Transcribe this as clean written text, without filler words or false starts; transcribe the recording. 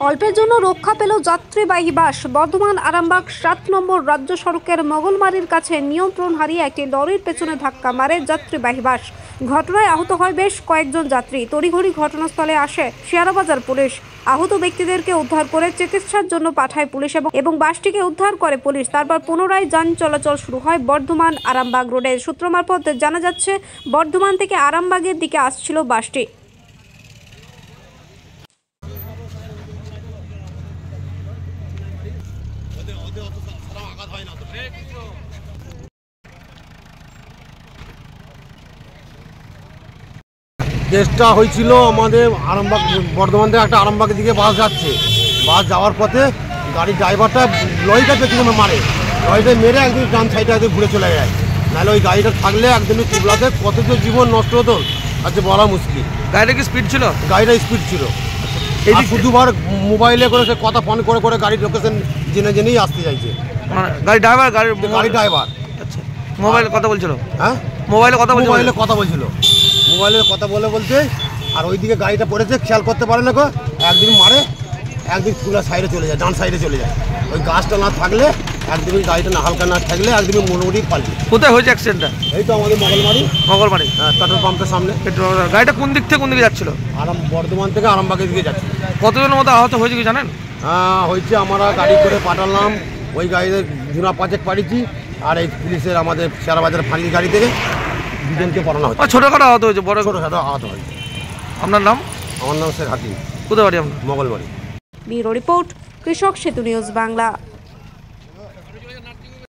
অল্পের জন্য রক্ষা পেল যাত্রীবাহী বাস। বর্ধমান আরামবাগ 7 নম্বর রাজ্য সড়কের মোগলমারির কাছে নিয়ন্ত্রণ হারিয়ে একটি লরির পেছনে ধাক্কা মারে যাত্রীবাহী বাস। ঘটনায় আহত হয় বেশ কয়েকজন যাত্রী। তড়িঘড়ি ঘটনাস্থলে আসে শেয়ারবাজার পুলিশ। আহত ব্যক্তিদেরকে উদ্ধার করে চিকিৎসার জন্য পাঠায় পুলিশ এবং বাসটিকে উদ্ধার করে পুলিশ। তারপর পুনরায় যান চলাচল শুরু হয় বর্ধমান আরামবাগ রোডে। সূত্র মারফত জানা যাচ্ছে, বর্ধমান থেকে আরামবাগের দিকে আসছিল বাসটি। কেসটা হয়েছিল আমাদের আরামবাগ, বর্ধমান থেকে একটা আরামবাগের দিকে বাস যাচ্ছে। বাস যাওয়ার পথে গাড়ির ড্রাইভারটা লরিটা পেছনে মারে, লরিটা মেরে একদিন ডান সাইডে একদিন ঘুরে চলে যায়। নাহলে ওই গাড়িটা থাকলে একদিনই তুবলাতে কত যে জীবন নষ্ট হতো আজকে বলা মুশকিল। গাড়িটা কি স্পিড ছিল? গাড়িটা স্পিড ছিল। এই শুধুবার মোবাইলে করে সে কথা ফোন করে করে গাড়ির লোকেশন জেনে জেনেই আসতে চাইছে। গাড়ি ড্রাইভার গাড়ি ড্রাইভার আচ্ছা, মোবাইলে কথা বলছিল? হ্যাঁ, মোবাইলে কথা বলছিল। মোবাইলে কথা বলতে আর ওইদিকে গাড়িটা পড়েছে, খেয়াল করতে পারে না গো। একদিন মারে, একদিন তুলা সাইডে চলে যায়, ডান সাইডে চলে যায়। ওই গাছটা না থাকলে, একদিন গাড়িটা না হালকা না থাকলে একদিন মোটামুটি পাল্টি। কোথায় হয়েছে অ্যাক্সিডেন্টটা? এই তো আমাদের মঙ্গলবাড়ি পেট্রোল পাম্পের সামনে। গাড়িটা কোন দিক থেকে কোন দিকে যাচ্ছিল? বর্ধমান থেকে আরামবাগের দিকে যাচ্ছে। কতজনের মতো আহত হয়েছে কি জানেন? হয়েছে, আমরা গাড়ি করে পাঠালাম, ওই গাড়িতে জুনা 5 পাঠিয়েছি। আর এই পুলিশের আমাদের শেয়ারবাজার ফাঁড়ির গাড়ি থেকে দুজনকে পড়ানো হচ্ছে। ছোটখাটো আহত হয়েছে? বড় ছোটখাটো আহত হয়েছে। আপনার নাম? আমার নাম শেখ হাকিম। কোথায় বাড়ি আপনার? মঙ্গলবাড়ি। ব্যুরো রিপোর্ট, কৃষক সেতু নিউজ বাংলা।